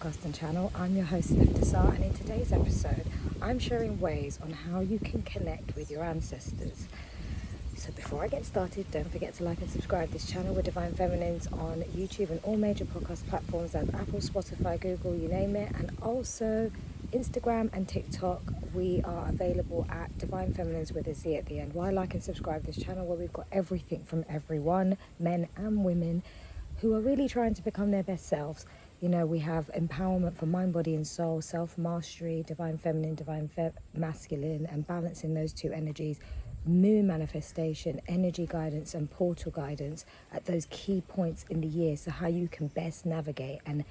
podcast and channel. I'm your host, Steph Desar, and in today's episode, I'm sharing ways on how you can connect with your ancestors. So before I get started, don't forget to like and subscribe this channel. We're Divine Feminines on YouTube and all major podcast platforms as Apple, Spotify, Google, you name it, and also Instagram and TikTok. We are available at Divine Feminines with a Z at the end. Why like and subscribe this channel where we've got everything from everyone, men and women, who are really trying to become their best selves. You know, we have empowerment for mind, body and soul, self-mastery, divine feminine, masculine, and balancing those two energies, moon manifestation, energy guidance and portal guidance at those key points in the year. So how you can best navigate and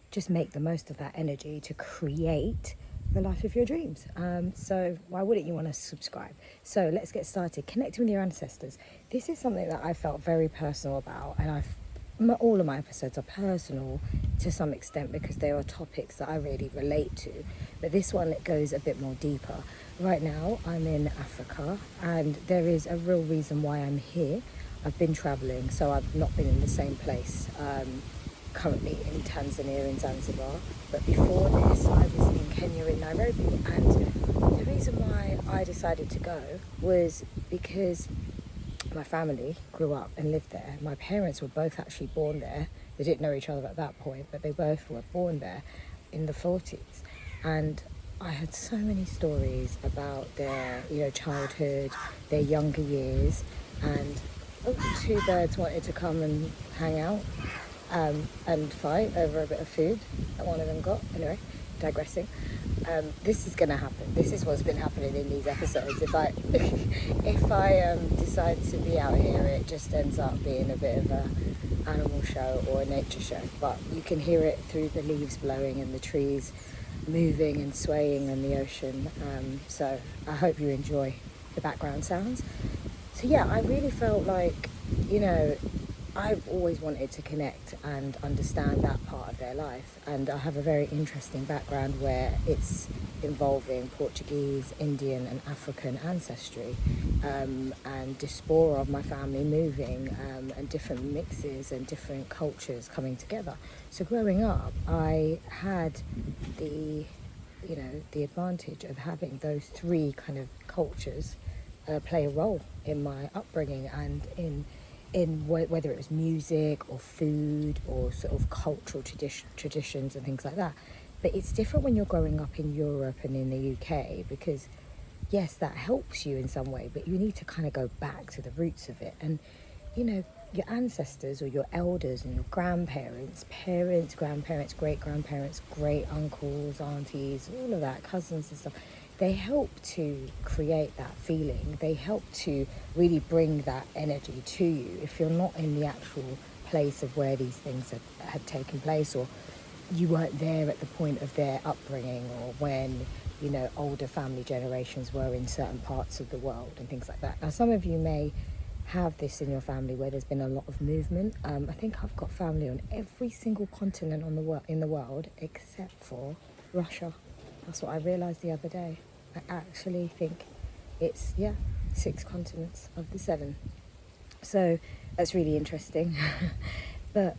just make the most of that energy to create the life of your dreams. So why wouldn't you want to subscribe? So let's get started. Connecting with your ancestors. This is something that I felt very personal about, and all of my episodes are personal to some extent because they are topics that I really relate to, but this one, it goes a bit more deeper. Right now I'm in Africa, and there is a real reason why I'm here. I've been traveling, so I've not been in the same place. Currently in Tanzania, in Zanzibar, but before this I was in Kenya, in Nairobi, and the reason why I decided to go was because my family grew up and lived there. My parents were both actually born there. They didn't know each other at that point, but they both were born there in the 40s. And I had so many stories about their, childhood, their younger years. And two birds wanted to come and hang out and fight over a bit of food that one of them got. Anyway, digressing. This is going to happen. This is what's been happening in these episodes. If I decide to be out here, it just ends up being a bit of a animal show or a nature show. But you can hear it through the leaves blowing and the trees moving and swaying and the ocean. So I hope you enjoy the background sounds. So yeah, I really felt like, I've always wanted to connect and understand that part of their life, and I have a very interesting background where it's involving Portuguese, Indian and African ancestry, and diaspora of my family moving, and different mixes and different cultures coming together. So growing up, I had the advantage of having those three kind of cultures play a role in my upbringing and in whether it was music or food or sort of cultural traditions and things like that. But it's different when you're growing up in Europe and in the UK, because yes, that helps you in some way, but you need to kind of go back to the roots of it. And your ancestors or your elders and your grandparents, parents, grandparents, great grandparents, great uncles, aunties, all of that, cousins and stuff, they help to create that feeling. They help to really bring that energy to you if you're not in the actual place of where these things had taken place, or you weren't there at the point of their upbringing, or when older family generations were in certain parts of the world and things like that. Now, some of you may have this in your family where there's been a lot of movement. I think I've got family on every single continent in the world except for Russia. That's what I realised the other day. I actually think it's 6 continents of the 7. So that's really interesting. But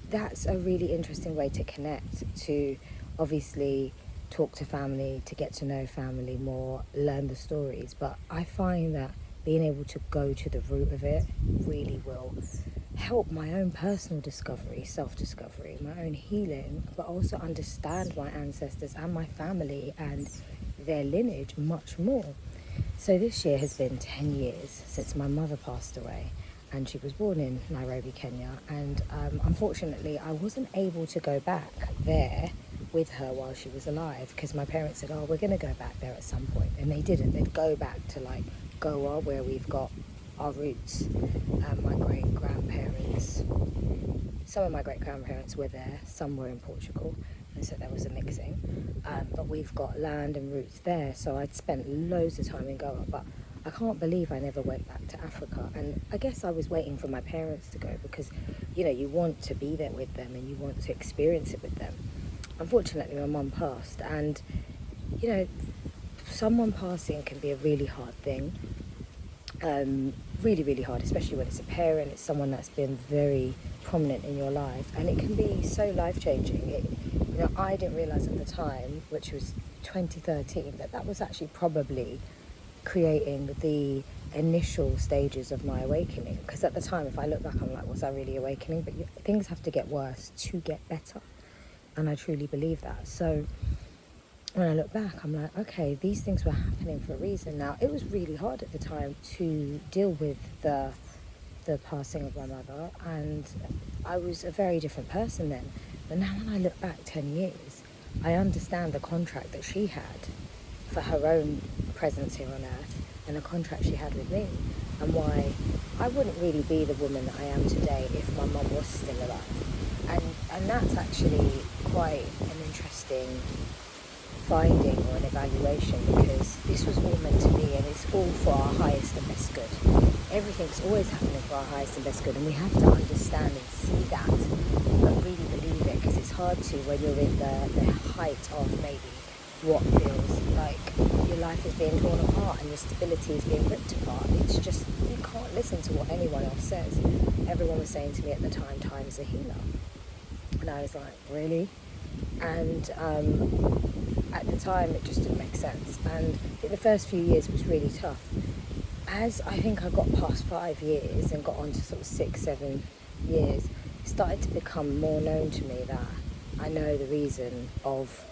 that's a really interesting way to connect, to obviously talk to family, to get to know family more, learn the stories. But I find that being able to go to the root of it really will help my own personal discovery, self-discovery, my own healing, but also understand my ancestors and my family and their lineage much more. So this year has been 10 years since my mother passed away, and she was born in Nairobi, Kenya, and unfortunately I wasn't able to go back there with her while she was alive, because my parents said, we're going to go back there at some point, and they didn't. They'd go back to like Goa, where we've got our roots. My great-grandparents, some of my great-grandparents were there, some were in Portugal, and so there was a mixing, but we've got land and roots there. So I'd spent loads of time in Goa, but I can't believe I never went back to Africa. And I guess I was waiting for my parents to go, because you want to be there with them and you want to experience it with them. Unfortunately, my mum passed, and someone passing can be a really hard thing. Really, really hard, especially when it's a parent, it's someone that's been very prominent in your life, and it can be so life-changing. You know, I didn't realise at the time, which was 2013, that was actually probably creating the initial stages of my awakening. Because at the time, if I look back, I'm like, was I really awakening? But things have to get worse to get better. And I truly believe that. So when I look back, I'm like, okay, these things were happening for a reason. Now, it was really hard at the time to deal with the passing of my mother, and I was a very different person then. But now when I look back 10 years, I understand the contract that she had for her own presence here on earth, and the contract she had with me, and why I wouldn't really be the woman that I am today if my mum was still alive. And that's actually quite an interesting finding or an evaluation, because this was all meant to be, and it's all for our highest and best good. Everything's always happening for our highest and best good, and we have to understand and see that, but really believe it, because it's hard to when you're in the height of maybe what feels like your life is being torn apart and your stability is being ripped apart. It's just, you can't listen to what anyone else says. Everyone was saying to me at the time, time is a healer. And I was like, really? And at the time, it just didn't make sense. And the first few years was really tough. As I think I got past 5 years and got on to sort of 6, 7 years, it started to become more known to me that I know the reason of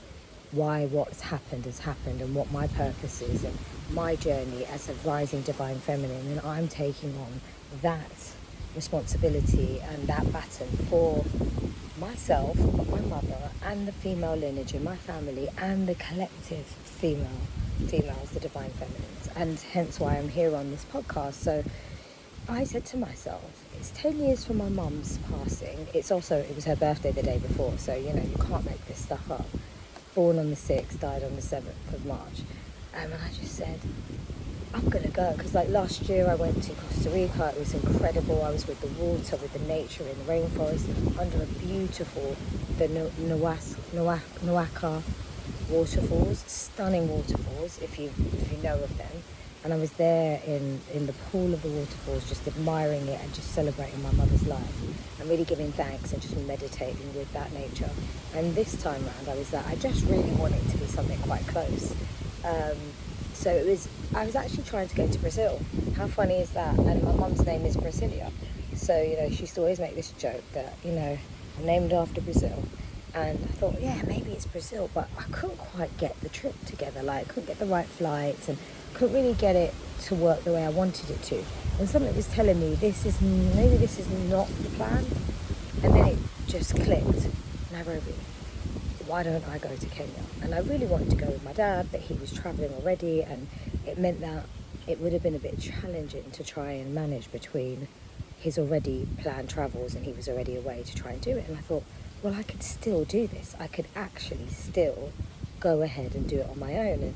why what's happened has happened, and what my purpose is, and my journey as a rising divine feminine. And I'm taking on that responsibility and that baton for myself, my mother, and the female lineage in my family, and the collective females, the divine feminines, and hence why I'm here on this podcast. So I said to myself, it's 10 years from my mum's passing. It was her birthday the day before, so you know, you can't make this stuff up. Born on the 6th, died on the 7th of March. And I just said, I'm gonna go, because like last year I went to Costa Rica. It was incredible. I was with the water, with the nature in the rainforest, under a beautiful, the Noaka waterfalls, stunning waterfalls if you know of them. And I was there in the pool of the waterfalls, just admiring it and just celebrating my mother's life and really giving thanks and just meditating with that nature. And this time round, I just really wanted it to be something quite close. So I was actually trying to go to Brazil. How funny is that? And my mum's name is Brasilia. So, you know, she used to always make this joke that, you know, I'm named after Brazil. And I thought, yeah, maybe it's Brazil, but I couldn't quite get the trip together. Like, I couldn't get the right flights and couldn't really get it to work the way I wanted it to. And something was telling me, maybe this is not the plan. And then it just clicked. Nairobi. Why don't I go to Kenya? And I really wanted to go with my dad, but he was travelling already, and it meant that it would have been a bit challenging to try and manage between his already planned travels and he was already away to try and do it. And I thought, well, I could still do this. I could actually still go ahead and do it on my own.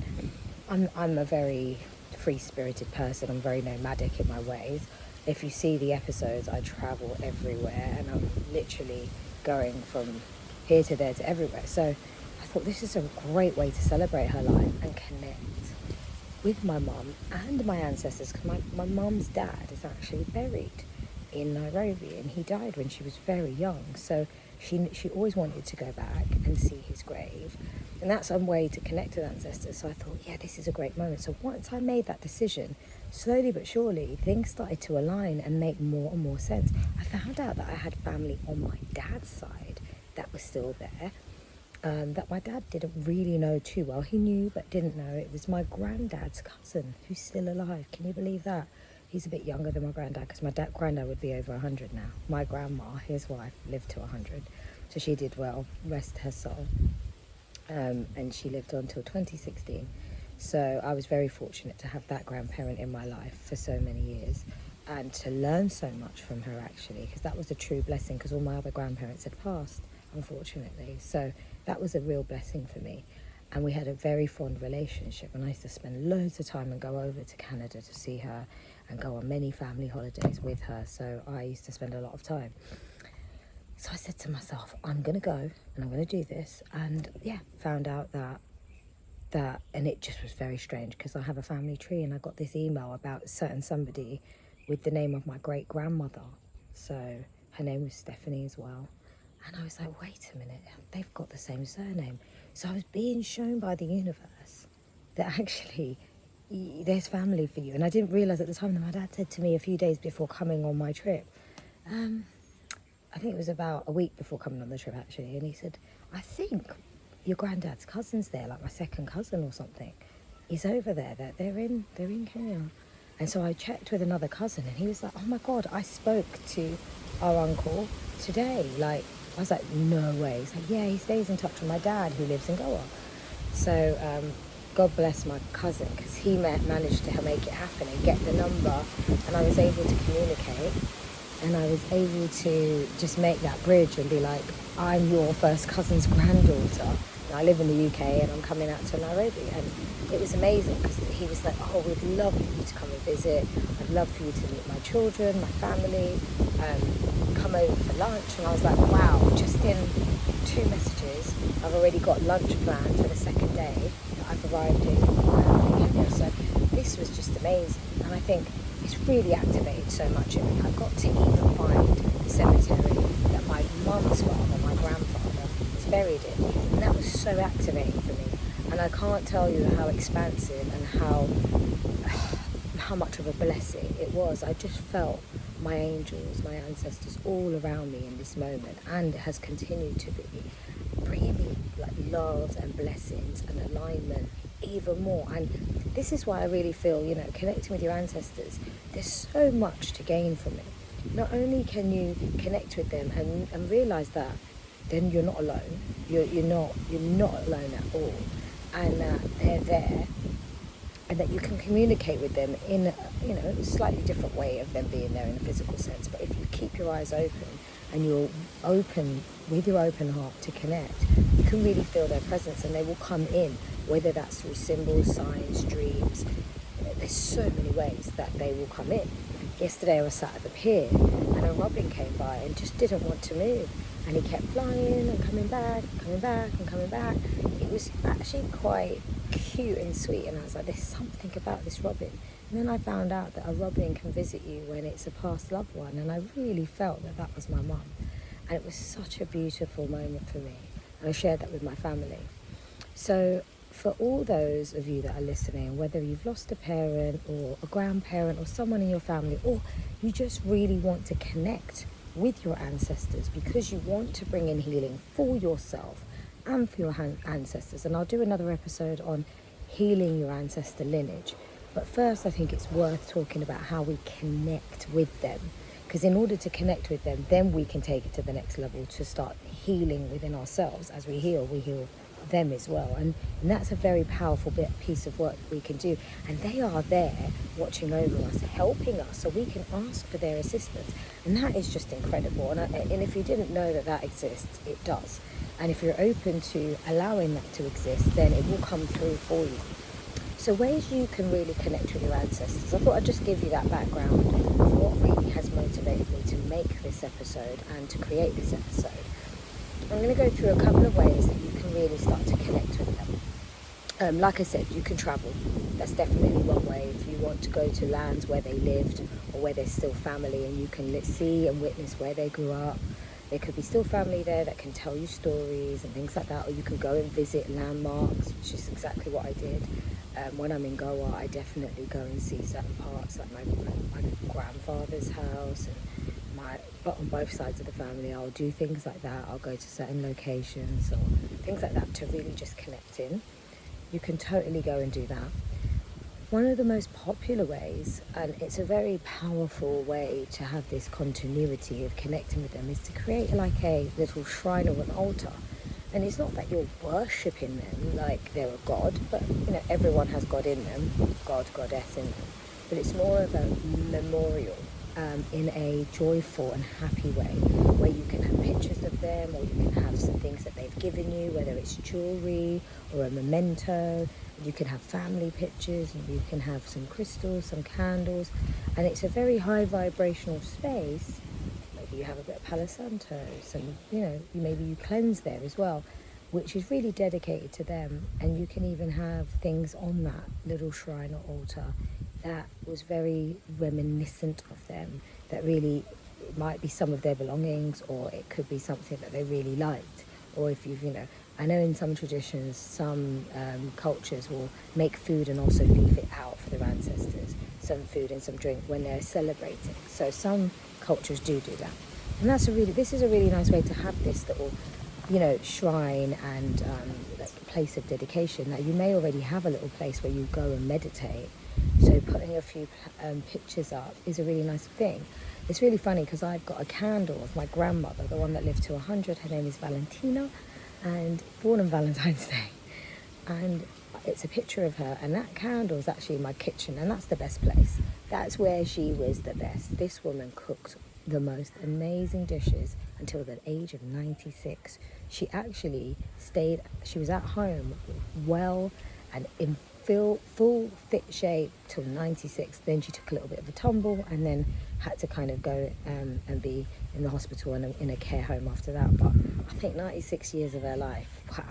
And I'm a very free-spirited person. I'm very nomadic in my ways. If you see the episodes, I travel everywhere, and I'm literally going from here to there to everywhere. So I thought this is a great way to celebrate her life and connect with my mum and my ancestors, because my mum's dad is actually buried in Nairobi, and he died when she was very young. So she always wanted to go back and see his grave, and that's a way to connect with ancestors. So I thought, yeah, this is a great moment. So once I made that decision, slowly but surely things started to align and make more and more sense. I found out that I had family on my dad's side that was still there, that my dad didn't really know too well. He knew but didn't know. It was my granddad's cousin who's still alive. Can you believe that? He's a bit younger than my granddad, because my granddad would be over 100 now. My grandma, his wife, lived to 100, so she did well, rest her soul. And she lived on till 2016. So I was very fortunate to have that grandparent in my life for so many years, and to learn so much from her, actually, because that was a true blessing, because all my other grandparents had passed, unfortunately. So that was a real blessing for me. And we had a very fond relationship, and I used to spend loads of time and go over to Canada to see her and go on many family holidays with her. So I used to spend a lot of time. So I said to myself, I'm going to go and I'm going to do this. And yeah, found out that, and it just was very strange, because I have a family tree, and I got this email about somebody with the name of my great grandmother. So her name was Stephanie as well. And I was like, wait a minute, they've got the same surname. So I was being shown by the universe that actually there's family for you. And I didn't realise at the time that my dad said to me a few days before coming on my trip, I think it was about a week before coming on the trip actually, and he said, I think your granddad's cousin's there, like my second cousin or something. He's over there, they're in Kenya. And so I checked with another cousin and he was like, oh my God, I spoke to our uncle today. Like, I was like, no way. He's like, yeah, he stays in touch with my dad who lives in Goa. So God bless my cousin, because he managed to make it happen and get the number, and I was able to communicate, and I was able to just make that bridge and be like, I'm your first cousin's granddaughter. And I live in the UK and I'm coming out to Nairobi. And it was amazing because he was like, oh, we'd love for you to come and visit. I'd love for you to meet my children, my family, come over for lunch. And I was like, wow, just in 2 messages, I've already got lunch planned for the second day that I've arrived in Kenya. So this was just amazing. And I think it's really activated so much in me. I got to even find the cemetery that my mum's father, my grandfather, was buried in. And that was so activating for me. And I can't tell you how expansive and how much of a blessing it was. I just felt my angels, my ancestors all around me in this moment, and it has continued to be bringing me like love and blessings and alignment even more. And this is why I really feel, connecting with your ancestors, there's so much to gain from it. Not only can you connect with them and realize that then you're not alone, you're not alone at all, and that they're there, and that you can communicate with them in a slightly different way of them being there in a physical sense. But if you keep your eyes open and you're open with your open heart to connect, you can really feel their presence, and they will come in, whether that's through symbols, signs, dreams. There's so many ways that they will come in. Yesterday I was sat at the pier and a robin came by and just didn't want to move, and he kept flying and coming back and coming back. It was actually quite cute and sweet, and I was like, there's something about this robin. And then I found out that a robin can visit you when it's a past loved one, and I really felt that was my mum, and it was such a beautiful moment for me, and I shared that with my family. So for all those of you that are listening, whether you've lost a parent or a grandparent or someone in your family, or you just really want to connect with your ancestors because you want to bring in healing for yourself and for your ancestors, and I'll do another episode on healing your ancestor lineage. But first, I think it's worth talking about how we connect with them, because in order to connect with them, then we can take it to the next level to start healing within ourselves. As we heal them as well, and that's a very powerful piece of work we can do, and they are there watching over us, helping us, so we can ask for their assistance, and that is just incredible. And if you didn't know that exists, it does, and if you're open to allowing that to exist, then it will come through for you. So ways you can really connect with your ancestors. I thought I'd just give you that background of what really has motivated me to make this episode and to create this episode. I'm going to go through a couple of ways that you can really start to connect with them. Like I said, you can travel. That's definitely one way. If you want to go to lands where they lived or where there's still family, and you can see and witness where they grew up. There could be still family there that can tell you stories and things like that, or you can go and visit landmarks, which is exactly what I did. When I'm in Goa, I definitely go and see certain parts, like my grandfather's house, but on both sides of the family, I'll do things like that. I'll go to certain locations or things like that to really just connect in. You can totally go and do that. One of the most popular ways, and it's a very powerful way to have this continuity of connecting with them, is to create like a little shrine or an altar. And it's not that you're worshipping them like they're a god, but everyone has God in them, God, goddess in them. But it's more of a memorial in a joyful and happy way, where you can have pictures of them, or you can have some things that they've given you, whether it's jewelry or a memento. You can have family pictures, and you can have some crystals, some candles, and it's a very high vibrational space. Maybe you have a bit of Palo Santo, maybe you cleanse there as well, which is really dedicated to them. And you can even have things on that little shrine or altar that was very reminiscent of them, that really it might be some of their belongings, or it could be something that they really liked. Or if you've, I know in some traditions, some cultures will make food and also leave it out for their ancestors, some food and some drink when they're celebrating. So some cultures do that. And this is a really nice way to have this little, shrine and like place of dedication. Now, you may already have a little place where you go and meditate. So putting a few pictures up is a really nice thing. It's really funny because I've got a candle of my grandmother, the one that lived to 100. Her name is Valentina, and born on Valentine's Day. And it's a picture of her, and that candle is actually in my kitchen, and that's the best place. That's where she was the best. This woman cooked the most amazing dishes until the age of 96. She actually she was at home well and in full fit shape till 96. Then she took a little bit of a tumble and then had to kind of go and be in the hospital and in a care home after that. But I think 96 years of her life, wow,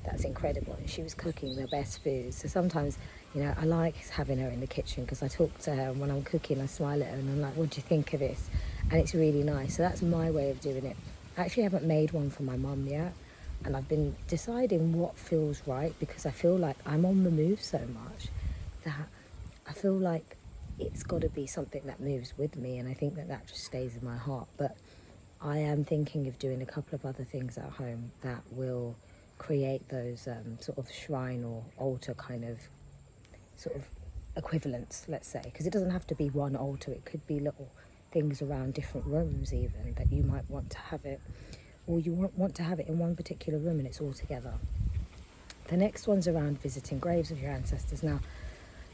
that's incredible. And she was cooking the best food. So sometimes, I like having her in the kitchen because I talk to her, and when I'm cooking I smile at her and I'm like, what do you think of this? And it's really nice. So that's my way of doing it. I actually haven't made one for my mum yet, and I've been deciding what feels right, because I feel like I'm on the move so much that I feel like it's got to be something that moves with me, and I think that just stays in my heart. But I am thinking of doing a couple of other things at home that will create those sort of shrine or altar kind of sort of equivalents, let's say, because it doesn't have to be one altar. It could be little things around different rooms even that you might want to have it, or you want to have it in one particular room and it's all together. The next one's around visiting graves of your ancestors. Now,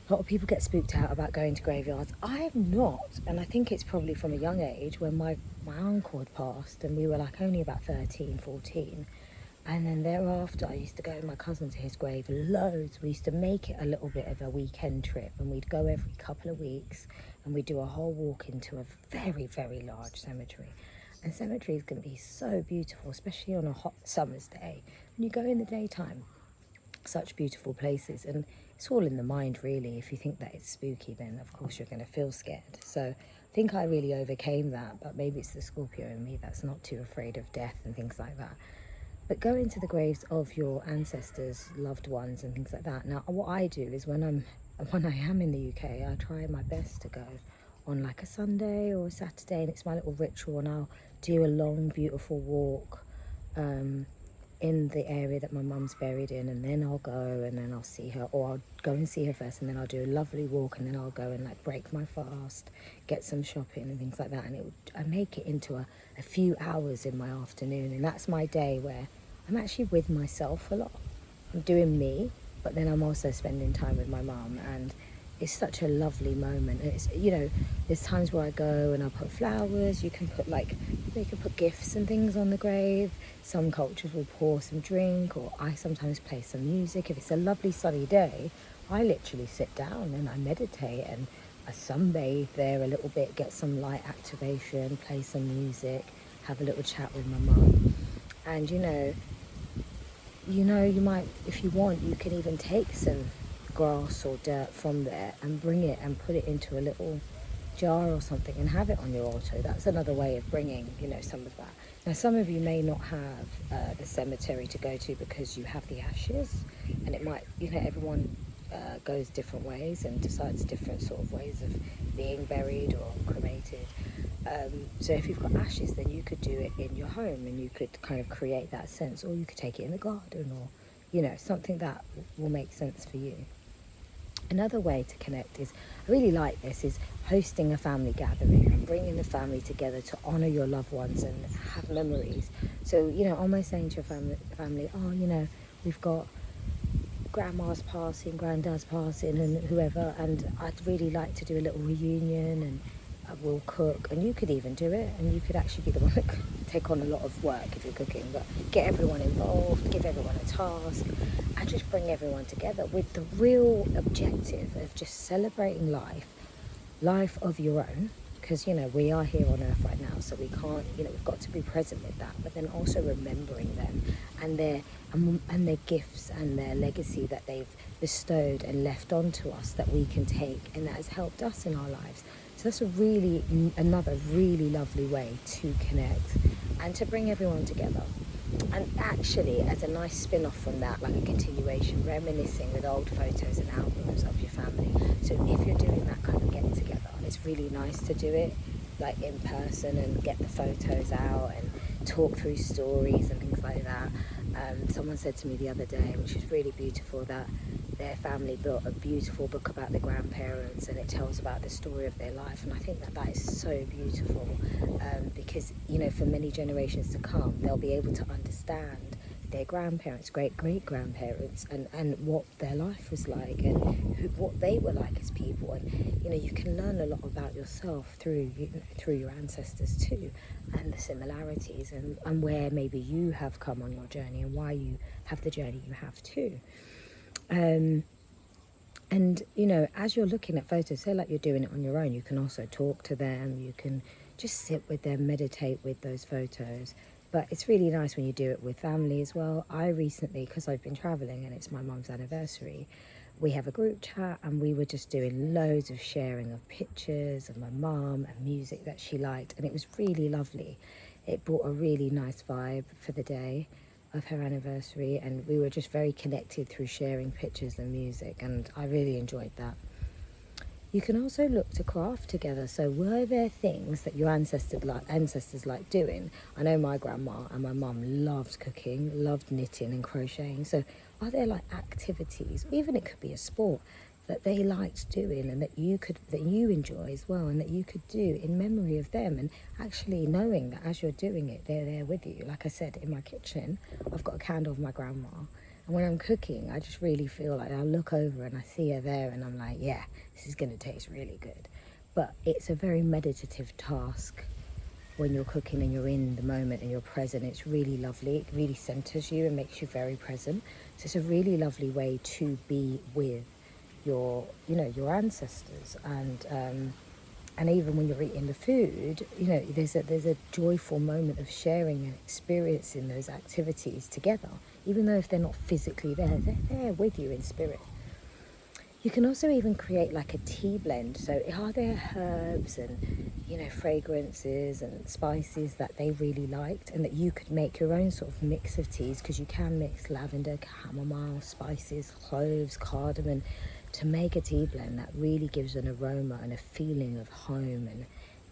a lot of people get spooked out about going to graveyards. I have not, and I think it's probably from a young age when my uncle had passed and we were like only about 13, 14. And then thereafter, I used to go with my cousin to his grave loads. We used to make it a little bit of a weekend trip, and we'd go every couple of weeks and we'd do a whole walk into a very, very large cemetery. And cemeteries can be so beautiful, especially on a hot summer's day. When you go in the daytime, such beautiful places, and it's all in the mind really. If you think that it's spooky, then of course you're going to feel scared. So I think I really overcame that, but maybe it's the Scorpio in me that's not too afraid of death and things like that. But going to the graves of your ancestors, loved ones and things like that. Now, what I do is when I am in the UK, I try my best to go on like a Sunday or a Saturday, and it's my little ritual, and I'll do a long, beautiful walk in the area that my mum's buried in, and then I'll go and then I'll see her, or I'll go and see her first, and then I'll do a lovely walk, and then I'll go and like break my fast, get some shopping and things like that, and I make it into a few hours in my afternoon, and that's my day where I'm actually with myself a lot. I'm doing me, but then I'm also spending time with my mum, and it's such a lovely moment. And it's, there's times where I go and I put flowers. You can put gifts and things on the grave. Some cultures will pour some drink, or I sometimes play some music. If it's a lovely sunny day, I literally sit down and I meditate and I sunbathe there a little bit, get some light activation, play some music, have a little chat with my mum. And you might, if you want, you can even take some grass or dirt from there and bring it and put it into a little jar or something and have it on your altar. That's another way of bringing, some of that. Now, some of you may not have the cemetery to go to because you have the ashes, and it might, everyone goes different ways and decides different sort of ways of being buried or cremated. So if you've got ashes, then you could do it in your home and you could kind of create that sense, or you could take it in the garden, or something that will make sense for you. Another way to connect is, I really like this, is hosting a family gathering and bringing the family together to honour your loved ones and have memories. So, almost saying to your family, oh, we've got grandma's passing, granddad's passing, and whoever, and I'd really like to do a little reunion, and we'll cook, and you could even do it, and you could actually be the one that could take on a lot of work if you're cooking, but get everyone involved, give everyone a task, and just bring everyone together with the real objective of just celebrating life of your own, because we are here on earth right now, so we can't, we've got to be present with that, but then also remembering them and their gifts and their legacy that they've bestowed and left onto us that we can take, and that has helped us in our lives. So that's another really lovely way to connect and to bring everyone together. And actually, as a nice spin-off from that, like a continuation, reminiscing with old photos and albums of your family. So if you're doing that kind of get-together, it's really nice to do it like in person and get the photos out and talk through stories and things like that. Someone said to me the other day, which was really beautiful, that their family built a beautiful book about the grandparents, and it tells about the story of their life. And I think that is so beautiful, because, you know, for many generations to come, they'll be able to understand their grandparents, great-great-grandparents, and what their life was like, and what they were like as people. And, you know, you can learn a lot about yourself through your ancestors too, and the similarities, and where maybe you have come on your journey, and why you have the journey you have too. And, you know, as you're looking at photos, say like you're doing it on your own, you can also talk to them, you can just sit with them, meditate with those photos. But it's really nice when you do it with family as well. I recently, because I've been traveling and it's my mum's anniversary, we have a group chat, and we were just doing loads of sharing of pictures of my mum and music that she liked, and it was really lovely. It brought a really nice vibe for the day of her anniversary, and we were just very connected through sharing pictures and music, and I really enjoyed that. You can also look to craft together. So were there things that your ancestors liked doing? I know my grandma and my mum loved cooking, loved knitting and crocheting. So are there like activities, even it could be a sport, that they liked doing and that you enjoy as well, and that you could do in memory of them, and actually knowing that as you're doing it, they're there with you? Like I said, in my kitchen, I've got a candle of my grandma. And when I'm cooking, I just really feel like I'll look over and I see her there, and I'm like, yeah, this is going to taste really good. But it's a very meditative task when you're cooking and you're in the moment and you're present. It's really lovely. It really centers you and makes you very present. So it's a really lovely way to be with your ancestors. And even when you're eating the food, you know, there's a joyful moment of sharing and experiencing those activities together. Even though if they're not physically there, they're there with you in spirit. You can also even create like a tea blend. So are there herbs and, you know, fragrances and spices that they really liked, and that you could make your own sort of mix of teas? Because you can mix lavender, chamomile, spices, cloves, cardamom, to make a tea blend that really gives an aroma and a feeling of home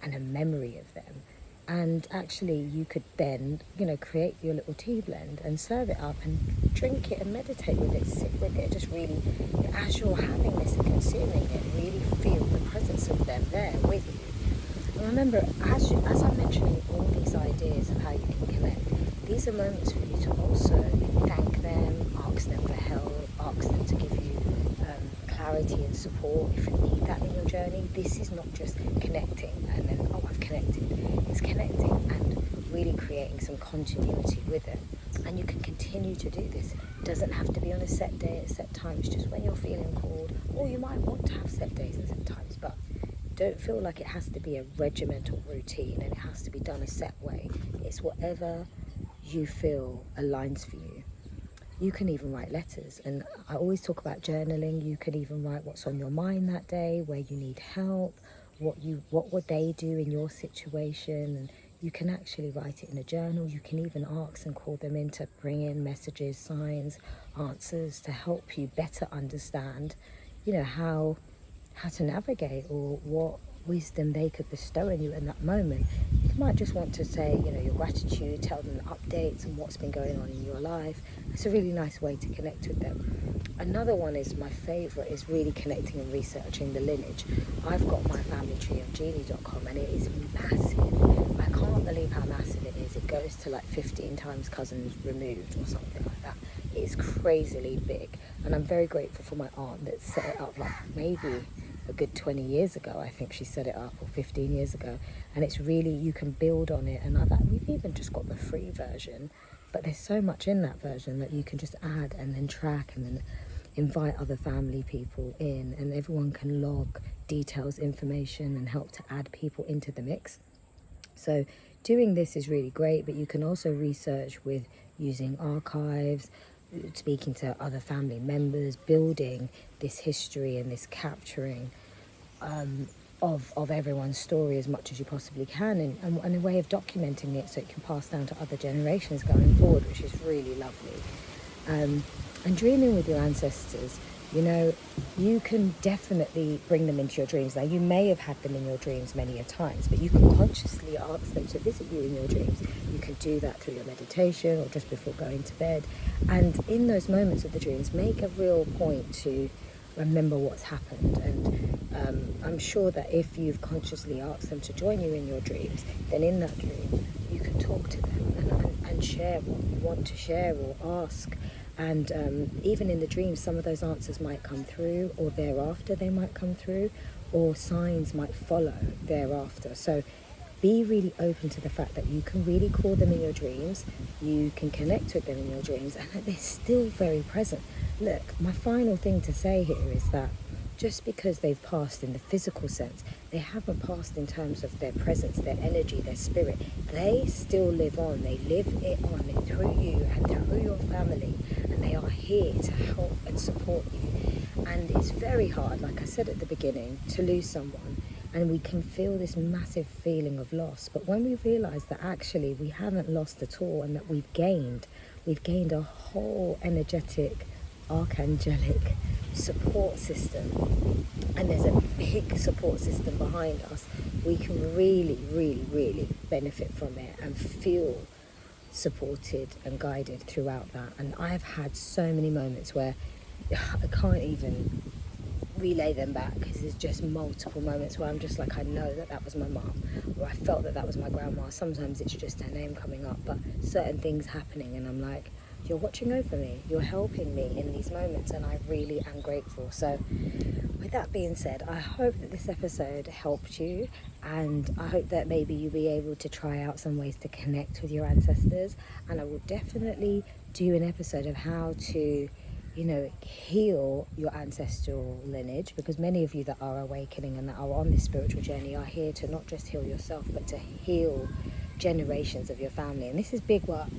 and a memory of them. And actually you could then, you know, create your little tea blend and serve it up and drink it and meditate with it, sit with it, just really, as you're having this and consuming it, really feel the presence of them there with you. And remember, as I'm mentioning all these ideas of how you can connect, these are moments for you to also thank them, ask them for help, ask them to give you clarity and support if you need that in your journey. This is not just connecting and then, oh, I've connected. It's connecting and really creating some continuity with it. And you can continue to do this. It doesn't have to be on a set day at set times, just when you're feeling called, or you might want to have set days and set times, but don't feel like it has to be a regimental routine and it has to be done a set way. It's whatever you feel aligns for you. You can even write letters, and I always talk about journaling. You can even write what's on your mind that day, where you need help, what would they do in your situation, and you can actually write it in a journal. You can even ask and call them in to bring in messages, signs, answers to help you better understand, you know, how to navigate, or what wisdom they could bestow on you in that moment. You might just want to say, you know, your gratitude, tell them the updates and what's been going on in your life. It's a really nice way to connect with them. Another one is my favourite, is really connecting and researching the lineage. I've got my family tree on genie.com, and it is massive. I can't believe how massive it is. It goes to like 15 times cousins removed or something like that. It is crazily big, and I'm very grateful for my aunt that set it up like maybe a good 20 years ago. I think she set it up, or 15 years ago, and it's really, you can build on it. And we've even just got the free version, but there's so much in that version that you can just add and then track and then invite other family people in, and everyone can log details, information, and help to add people into the mix. So doing this is really great, but you can also research with using archives, speaking to other family members, building this history and this capturing of everyone's story as much as you possibly can, and a way of documenting it so it can pass down to other generations going forward, which is really lovely. And dreaming with your ancestors, you know, you can definitely bring them into your dreams. Now, you may have had them in your dreams many a times, but you can consciously ask them to visit you in your dreams. You can do that through your meditation or just before going to bed. And in those moments of the dreams, make a real point to remember what's happened. And I'm sure that if you've consciously asked them to join you in your dreams, then in that dream, you can talk to them and share what you want to share or ask. And even in the dreams, some of those answers might come through, or thereafter they might come through, or signs might follow thereafter. So be really open to the fact that you can really call them in your dreams, you can connect with them in your dreams, and that they're still very present. Look, my final thing to say here is that just because they've passed in the physical sense, they haven't passed in terms of their presence, their energy, their spirit. They still live on. They live it on through you and through your family, and they are here to help and support you. And it's very hard, like I said at the beginning, to lose someone, and we can feel this massive feeling of loss. But when we realise that actually we haven't lost at all, and that we've gained a whole energetic, archangelic support system, and there's a big support system behind us, we can really, really, really benefit from it and feel supported and guided throughout that. And I've had so many moments where I can't even relay them back, because there's just multiple moments where I'm just like, I know that that was my mom, or I felt that that was my grandma. Sometimes it's just her name coming up, but certain things happening, and I'm like, you're watching over me, you're helping me in these moments, and I really am grateful. So with that being said, I hope that this episode helped you, and I hope that maybe you'll be able to try out some ways to connect with your ancestors. And I will definitely do an episode of how to, you know, heal your ancestral lineage, because many of you that are awakening and that are on this spiritual journey are here to not just heal yourself, but to heal generations of your family. And this is big work.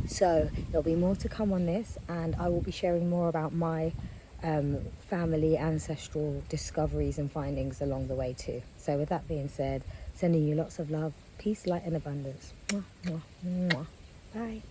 So there'll be more to come on this, and I will be sharing more about my family ancestral discoveries and findings along the way too. So with that being said, sending you lots of love, peace, light and abundance. Mwah, mwah, mwah. Bye.